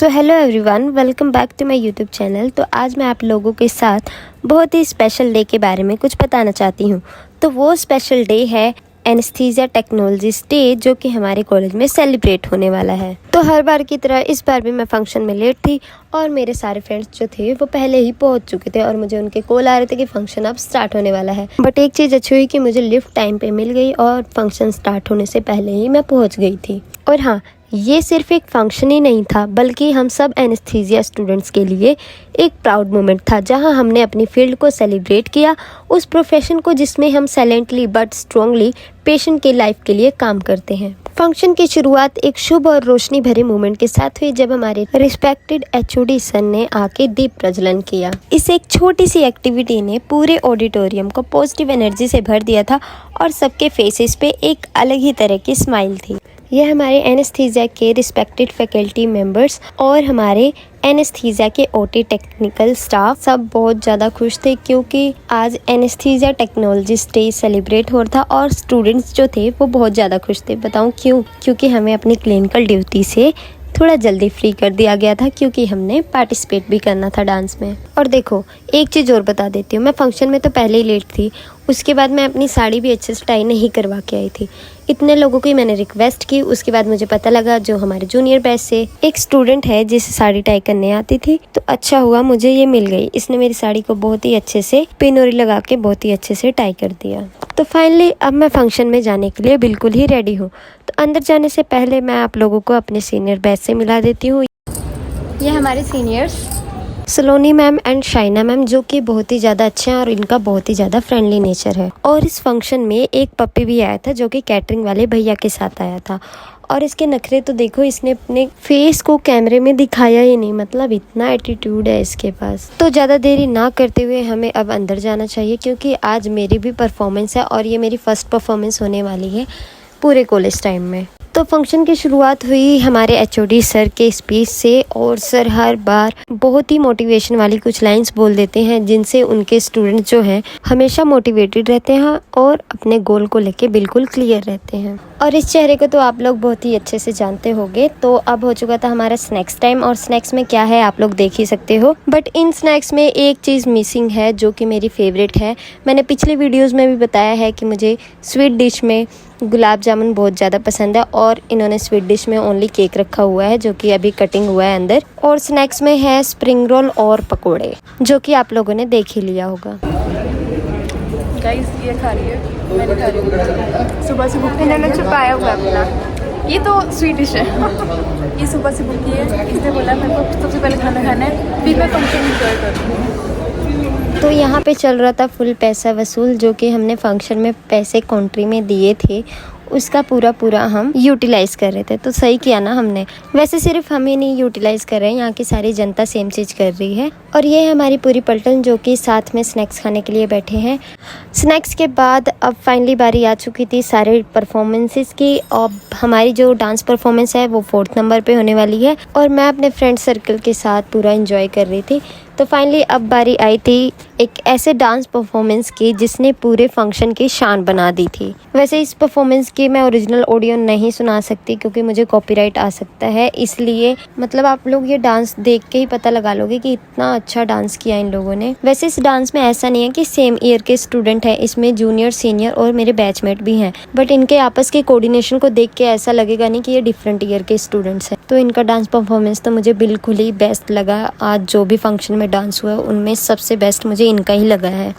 So hello everyone, welcome back to my YouTube channel. तो आज मैं आप लोगों के साथ बहुत ही स्पेशल डे के बारे में कुछ बताना चाहती हूँ। तो वो स्पेशल डे है एनेस्थीसिया टेक्नोलॉजिस्ट डे, जो कि हमारे कॉलेज में सेलिब्रेट होने वाला है। तो हर बार की तरह इस बार भी मैं फंक्शन में लेट थी और मेरे सारे फ्रेंड्स जो थे वो पहले ही पहुंच चुके थे और मुझे उनके कॉल आ रहे थे कि फंक्शन अब स्टार्ट होने वाला है। बट एक चीज़ अच्छी हुई कि मुझे लिफ्ट टाइम पे मिल गई और फंक्शन स्टार्ट होने से पहले ही मैं पहुँच गई थी। और हाँ, ये सिर्फ एक फंक्शन ही नहीं था, बल्कि हम सब एनेस्थीसिया स्टूडेंट्स के लिए एक प्राउड मोमेंट था, जहां हमने अपनी फील्ड को सेलिब्रेट किया, उस प्रोफेशन को जिसमें हम साइलेंटली बट स्ट्रांगली पेशेंट की लाइफ के लिए काम करते हैं। फंक्शन की शुरुआत एक शुभ और रोशनी भरे मोमेंट के साथ हुई, जब हमारे रिस्पेक्टेड एचओडी सर ने आके दीप प्रज्वलन किया। इस एक छोटी सी एक्टिविटी ने पूरे ऑडिटोरियम को पॉजिटिव एनर्जी से भर दिया था और सबके फेसेस पे एक अलग ही तरह की स्माइल थी। यह हमारे एनेस्थीसिया के रिस्पेक्टेड फैकल्टी मेंबर्स और हमारे एनेस्थीसिया के ओटी टेक्निकल स्टाफ सब बहुत ज़्यादा खुश थे, क्योंकि आज एनेस्थीसिया टेक्नोलॉजिस्ट डे सेलिब्रेट हो रहा था और स्टूडेंट्स जो थे वो बहुत ज़्यादा खुश थे। बताऊँ क्यों? क्योंकि हमें अपनी क्लिनिकल ड्यूटी से थोड़ा जल्दी फ्री कर दिया गया था, क्योंकि हमने पार्टिसिपेट भी करना था डांस में। और देखो, एक चीज़ और बता देती हूँ, मैं फंक्शन में तो पहले ही लेट थी, उसके बाद मैं अपनी साड़ी भी अच्छे से टाई नहीं करवा के आई थी। इतने लोगों की मैंने रिक्वेस्ट की, उसके बाद मुझे पता लगा जो हमारे जूनियर बैच से एक स्टूडेंट है जिसे साड़ी टाई करने आती थी, तो अच्छा हुआ मुझे ये मिल गई। इसने मेरी साड़ी को बहुत ही अच्छे से पिनोरी लगा के बहुत ही अच्छे से टाई कर दिया। तो फाइनली अब मैं फंक्शन में जाने के लिए बिल्कुल ही रेडी हूँ। तो अंदर जाने से पहले मैं आप लोगों को अपने सीनियर बैच से मिला देती हूँ। ये हमारे seniors Saloni ma'am and Shaina ma'am, जो कि बहुत ही ज़्यादा अच्छे हैं और इनका बहुत ही ज़्यादा फ्रेंडली नेचर है। और इस फंक्शन में एक पप्पी भी आया था, जो कि कैटरिंग वाले भैया के साथ आया था। और इसके नखरे तो देखो, इसने अपने फेस को कैमरे में दिखाया ही नहीं, मतलब इतना एटीट्यूड है इसके पास। तो ज़्यादा देरी ना करते हुए हमें अब अंदर जाना चाहिए, क्योंकि आज मेरी भी परफॉर्मेंस है और ये मेरी फर्स्ट परफॉर्मेंस होने वाली है पूरे कॉलेज टाइम में। तो फंक्शन की शुरुआत हुई हमारे एचओडी सर के स्पीच से, और सर हर बार बहुत ही मोटिवेशन वाली कुछ लाइंस बोल देते हैं, जिनसे उनके स्टूडेंट जो हैं हमेशा मोटिवेटेड रहते हैं और अपने गोल को लेके बिल्कुल क्लियर रहते हैं। और इस चेहरे को तो आप लोग बहुत ही अच्छे से जानते होंगे। तो अब हो चुका था हमारा स्नैक्स टाइम, और स्नैक्स में क्या है आप लोग देख ही सकते हो। बट इन स्नैक्स में एक चीज़ मिसिंग है, जो कि मेरी फेवरेट है। मैंने पिछले वीडियोज़ में भी बताया है कि मुझे स्वीट डिश में गुलाब जामुन बहुत ज़्यादा पसंद है, और इन्होंने स्वीट डिश में ओनली केक रखा हुआ है, जो कि अभी कटिंग हुआ है अंदर। और स्नैक्स में है स्प्रिंग रोल और पकोड़े, जो कि आप लोगों ने देख ही लिया होगा। गाइस ये खा रही है, मैंने खा रही हूँ। सुबह से भूख, इन्होंने छुपाया हुआ अपना, ये तो स्वीट डिश है। ये सुबह से भूखी है, इसने बोला मेरे को सबसे पहले खाना खाना है, फिर मैं फंक्शन इंजॉय करूँ। तो यहाँ पे चल रहा था फुल पैसा वसूल, जो कि हमने फंक्शन में पैसे कंट्री में दिए थे, उसका पूरा हम यूटिलाइज़ कर रहे थे। तो सही किया ना हमने। वैसे सिर्फ हम ही नहीं यूटिलाइज़ कर रहे हैं, यहाँ की सारी जनता सेम चीज़ कर रही है। और ये है हमारी पूरी पलटन, जो कि साथ में स्नैक्स खाने के लिए बैठे हैं। स्नैक्स के बाद अब फाइनली बारी आ चुकी थी सारे परफॉर्मेंसेस की। अब हमारी जो डांस परफॉर्मेंस है वो 4th नंबर पे होने वाली है, और मैं अपने फ्रेंड सर्कल के साथ पूरा एंजॉय कर रही थी। तो फाइनली अब बारी आई थी एक ऐसे डांस परफॉर्मेंस की जिसने पूरे फंक्शन की शान बना दी थी। वैसे इस परफॉर्मेंस की मैं ओरिजिनल ऑडियो नहीं सुना सकती, क्योंकि मुझे कॉपीराइट आ सकता है, इसलिए मतलब आप लोग ये डांस देख के ही पता लगा लोगे कि इतना अच्छा डांस किया इन लोगों ने। वैसे इस डांस में ऐसा नहीं है कि सेम ईयर के स्टूडेंट हैं, इसमें जूनियर, सीनियर और मेरे बैचमेट भी हैं, बट इनके आपस के कोऑर्डिनेशन को देख के ऐसा लगेगा नहीं कि ये डिफरेंट ईयर के स्टूडेंट्स हैं। तो इनका डांस परफॉर्मेंस तो मुझे बिल्कुल ही बेस्ट लगा। आज जो भी फंक्शन में डांस हुआ उनमें सबसे बेस्ट मुझे इनका ही लगा है।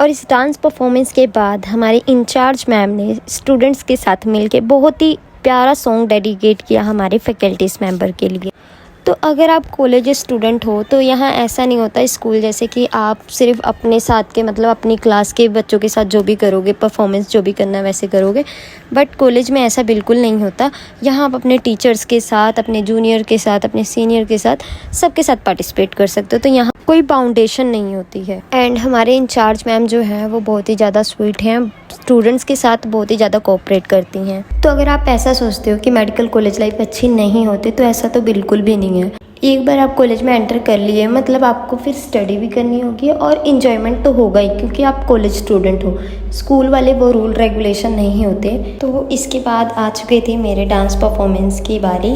और इस डांस परफॉर्मेंस के बाद हमारे इंचार्ज मैम ने स्टूडेंट्स के साथ मिलके बहुत ही प्यारा सॉन्ग डेडिकेट किया हमारे फैकल्टीज मेंबर के लिए। तो अगर आप कॉलेज स्टूडेंट हो तो यहाँ ऐसा नहीं होता स्कूल जैसे कि आप सिर्फ अपने साथ के मतलब अपनी क्लास के बच्चों के साथ जो भी करोगे, परफॉर्मेंस जो भी करना है वैसे करोगे, बट कॉलेज में ऐसा बिल्कुल नहीं होता। यहाँ आप अपने टीचर्स के साथ, अपने जूनियर के साथ, अपने सीनियर के साथ, सबके साथ पार्टिसिपेट कर सकते हो। तो यहाँ कोई बाउंडेशन नहीं होती है। एंड हमारे इंचार्ज मैम जो हैं वो बहुत ही ज़्यादा स्वीट हैं, स्टूडेंट्स के साथ बहुत ही ज़्यादा कोऑपरेट करती हैं। तो अगर आप ऐसा सोचते हो कि मेडिकल कॉलेज लाइफ अच्छी नहीं होती, तो ऐसा तो बिल्कुल भी नहीं है। एक बार आप कॉलेज में एंटर कर लिए मतलब आपको फिर स्टडी भी करनी होगी और इन्जॉयमेंट तो होगा ही, क्योंकि आप कॉलेज स्टूडेंट हो। स्कूल वाले वो रूल रेगुलेशन नहीं होते। तो इसके बाद आ चुके थे मेरे डांस परफॉर्मेंस की बारी।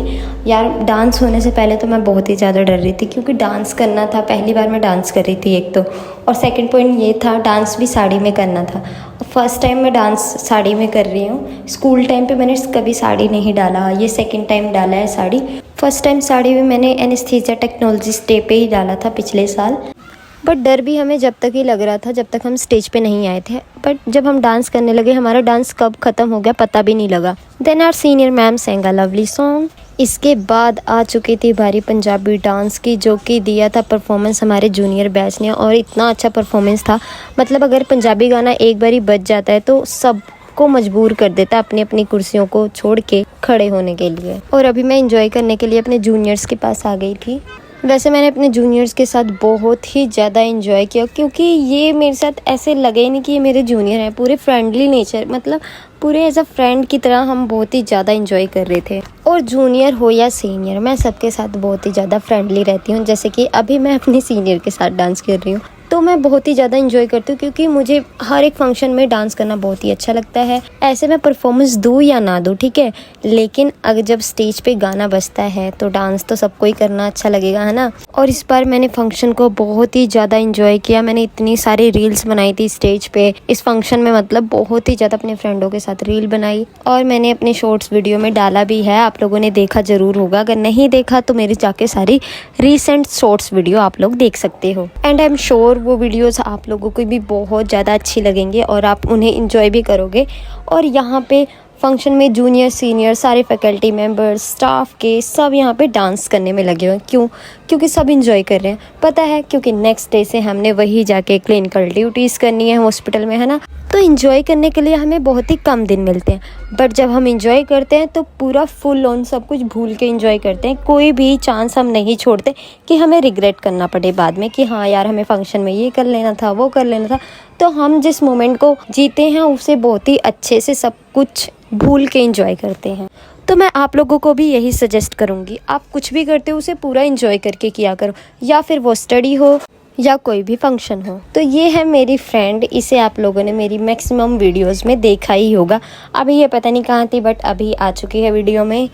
यार डांस होने से पहले तो मैं बहुत ही ज़्यादा डर रही थी, क्योंकि डांस करना था, पहली बार मैं डांस कर रही थी एक तो, और सेकंड पॉइंट ये था डांस भी साड़ी में करना था। फर्स्ट टाइम मैं डांस साड़ी में कर रही हूँ। स्कूल टाइम पे मैंने कभी साड़ी नहीं डाला, ये सेकंड टाइम डाला है साड़ी। फर्स्ट टाइम साड़ी में मैंने एनेस्थीसिया टेक्नोलॉजीज डे पे ही डाला था पिछले साल। बट डर भी हमें जब तक ही लग रहा था जब तक हम स्टेज पे नहीं आए थे। बट जब हम डांस करने लगे, हमारा डांस कब ख़त्म हो गया पता भी नहीं लगा। Then our senior ma'am sang a lovely song. इसके बाद आ चुकी थी बारी पंजाबी डांस की, जो कि दिया था परफॉर्मेंस हमारे जूनियर बैच ने, और इतना अच्छा परफॉर्मेंस था। मतलब अगर पंजाबी गाना एक बार ही बज जाता है तो सब को मजबूर कर देता अपनी अपनी कुर्सियों को छोड़ के खड़े होने के लिए। और अभी मैं एंजॉय करने के लिए अपने जूनियर्स के पास आ गई थी। वैसे मैंने अपने जूनियर्स के साथ बहुत ही ज़्यादा एंजॉय किया, क्योंकि ये मेरे साथ ऐसे लगे ही नहीं कि ये मेरे जूनियर हैं। पूरे फ्रेंडली नेचर, मतलब पूरे एज अ फ्रेंड की तरह हम बहुत ही ज़्यादा एंजॉय कर रहे थे। और जूनियर हो या सीनियर, मैं सबके साथ बहुत ही ज़्यादा फ्रेंडली रहती हूँ। जैसे कि अभी मैं अपने सीनियर के साथ डांस कर रही हूँ, तो मैं बहुत ही ज़्यादा एंजॉय करती हूँ, क्योंकि मुझे हर एक फंक्शन में डांस करना बहुत ही अच्छा लगता है। ऐसे मैं परफॉर्मेंस दूँ या ना दूँ, ठीक है, लेकिन अगर जब स्टेज पे गाना बजता है तो डांस तो सबको ही करना अच्छा लगेगा, है ना। और इस बार मैंने फंक्शन को बहुत ही ज़्यादा एंजॉय किया। मैंने इतनी सारी रील्स बनाई थी स्टेज पे इस फंक्शन में, मतलब बहुत ही ज़्यादा अपने फ्रेंडों के साथ रील बनाई, और मैंने अपने शॉर्ट्स वीडियो में डाला भी है। आप लोगों ने देखा ज़रूर होगा, अगर नहीं देखा तो मेरी जाके सारी रिसेंट शॉर्ट्स वीडियो आप लोग देख सकते हो। एंड आई एम श्योर वो वीडियोस आप लोगों को भी बहुत ज़्यादा अच्छी लगेंगे और आप उन्हें एंजॉय भी करोगे। और यहाँ पे फंक्शन में जूनियर सीनियर सारे फैकल्टी मेंबर्स स्टाफ के सब यहाँ पे डांस करने में लगे हुए हैं। क्यों? क्योंकि सब एंजॉय कर रहे हैं। पता है, क्योंकि नेक्स्ट डे से हमने वही जाके क्लिनिकल ड्यूटीज़ करनी है हॉस्पिटल में, है ना। तो एंजॉय करने के लिए हमें बहुत ही कम दिन मिलते हैं, बट जब हम एंजॉय करते हैं तो पूरा फुल ऑन सब कुछ भूल के एंजॉय करते हैं। कोई भी चांस हम नहीं छोड़ते कि हमें रिग्रेट करना पड़े बाद में कि हाँ यार हमें फंक्शन में ये कर लेना था, वो कर लेना था। तो हम जिस मोमेंट को जीते हैं उसे बहुत ही अच्छे से सब कुछ भूल के एंजॉय करते हैं। तो मैं आप लोगों को भी यही सजेस्ट करूँगी, आप कुछ भी करते हो उसे पूरा एंजॉय करके किया करो, या फिर वो स्टडी हो या कोई भी फंक्शन हो। तो ये है मेरी फ्रेंड, इसे आप लोगों ने मेरी मैक्सिमम वीडियोस में देखा ही होगा। अभी ये पता नहीं कहाँ थी, बट अभी आ चुकी है वीडियो में।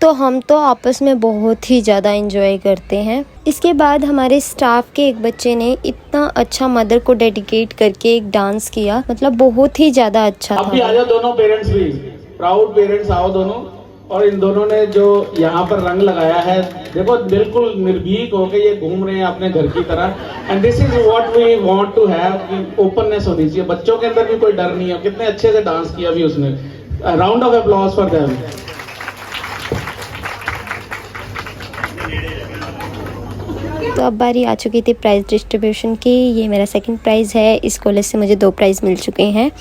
तो हम तो आपस में बहुत ही ज़्यादा एंजॉय करते हैं। इसके बाद हमारे स्टाफ के एक बच्चे ने इतना अच्छा मदर को डेडिकेट करके एक डांस किया, मतलब बहुत ही ज़्यादा अच्छा था। अभी आ जाओ दोनों पेरेंट्स भी, प्राउड पेरेंट्स आओ दोनों। और इन दोनों ने जो यहाँ पर रंग लगाया है, देखो बिल्कुल निर्भीक होकर ये घूम रहे हैं अपने घर की तरह। And this is what we want to have, openness होनी चाहिए, बच्चों के अंदर भी कोई डर नहीं है। कितने अच्छे से डांस किया भी उसने। Round of applause for them. तो अब बारी आ चुकी थी प्राइज़ डिस्ट्रीब्यूशन की। ये मेरा सेकंड प्राइज़ है। इस कॉलेज से मुझे 2 प्राइज़ मिल चुके हैं।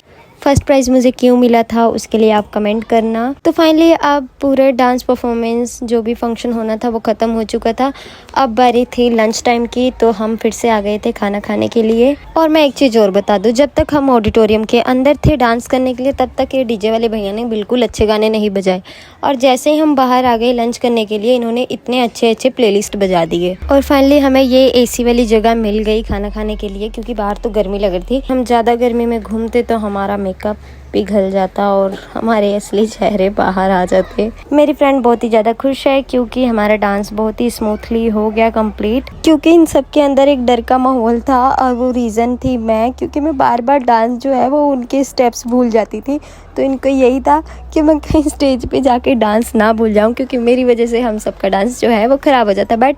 फर्स्ट प्राइज़ मुझे क्यों मिला था उसके लिए आप कमेंट करना। तो फाइनली अब पूरा डांस परफॉर्मेंस जो भी फंक्शन होना था वो ख़त्म हो चुका था। अब बारी थी लंच टाइम की, तो हम फिर से आ गए थे खाना खाने के लिए। और मैं एक चीज़ और बता दूं, जब तक हम ऑडिटोरियम के अंदर थे डांस करने के लिए, तब तक ये डीजे वाले भैया ने बिल्कुल अच्छे गाने नहीं बजाए। और जैसे ही हम बाहर आ गए लंच करने के लिए, इन्होंने इतने अच्छे अच्छे प्लेलिस्ट बजा दिए। और फाइनली हमें ये AC वाली जगह मिल गई खाना खाने के लिए, क्योंकि बाहर तो गर्मी लग रही थी। हम ज़्यादा गर्मी में घूमते तो हमारा मेकअप पिघल जाता और हमारे असली चेहरे बाहर आ जाते। मेरी फ्रेंड बहुत ही ज़्यादा खुश है, क्योंकि हमारा डांस बहुत ही स्मूथली हो गया कंप्लीट। क्योंकि इन सब के अंदर एक डर का माहौल था, और वो रीज़न थी मैं, क्योंकि मैं बार बार डांस जो है वो उनके स्टेप्स भूल जाती थी। तो इनको यही था कि मैं कहीं स्टेज पे जाके डांस ना भूल जाऊं, क्योंकि मेरी वजह से हम सबका डांस जो है वो ख़राब हो जाता। बट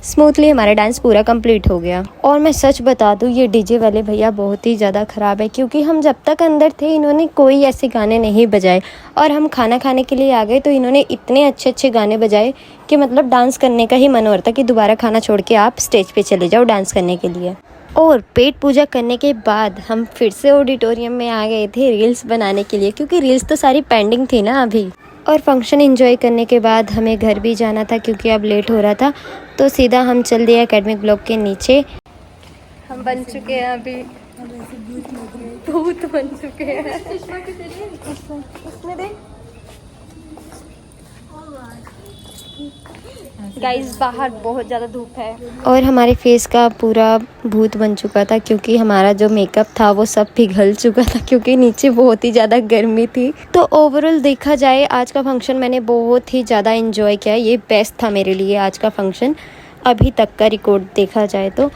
स्मूथली हमारा डांस पूरा कंप्लीट हो गया। और मैं सच बता दूं, ये डीजे वाले भैया बहुत ही ज़्यादा ख़राब है, क्योंकि हम जब तक अंदर थे इन्होंने कोई ऐसे गाने नहीं बजाए, और हम खाना खाने के लिए आ गए तो इन्होंने इतने अच्छे अच्छे गाने बजाए कि मतलब डांस करने का ही मन हो रहा था कि दोबारा खाना छोड़ के आप स्टेज पे चले जाओ डांस करने के लिए। और पेट पूजा करने के बाद हम फिर से ऑडिटोरियम में आ गए थे रील्स बनाने के लिए, क्योंकि रील्स तो सारी पेंडिंग थी ना अभी। और फंक्शन एंजॉय करने के बाद हमें घर भी जाना था, क्योंकि अब लेट हो रहा था। तो सीधा हम चल दिए एकेडमिक ब्लॉक के नीचे। हम बन चुके हैं अभी भूत बन चुके हैं। उसमें देख गाइस, बाहर बहुत ज़्यादा धूप है और हमारे फेस का पूरा भूत बन चुका था क्योंकि हमारा जो मेकअप था वो सब पिघल चुका था क्योंकि नीचे बहुत ही ज़्यादा गर्मी थी। तो ओवरऑल देखा जाए आज का फंक्शन मैंने बहुत ही ज़्यादा एंजॉय किया। ये बेस्ट था मेरे लिए आज का फंक्शन अभी तक का रिकॉर्ड देखा जाए तो।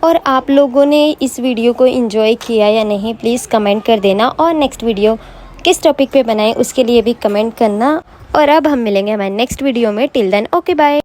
और आप लोगों ने इस वीडियो को एंजॉय किया या नहीं प्लीज़ कमेंट कर देना, और नेक्स्ट वीडियो किस टॉपिक पे बनाएं उसके लिए भी कमेंट करना। और अब हम मिलेंगे हमारे नेक्स्ट वीडियो में। Till then okay bye.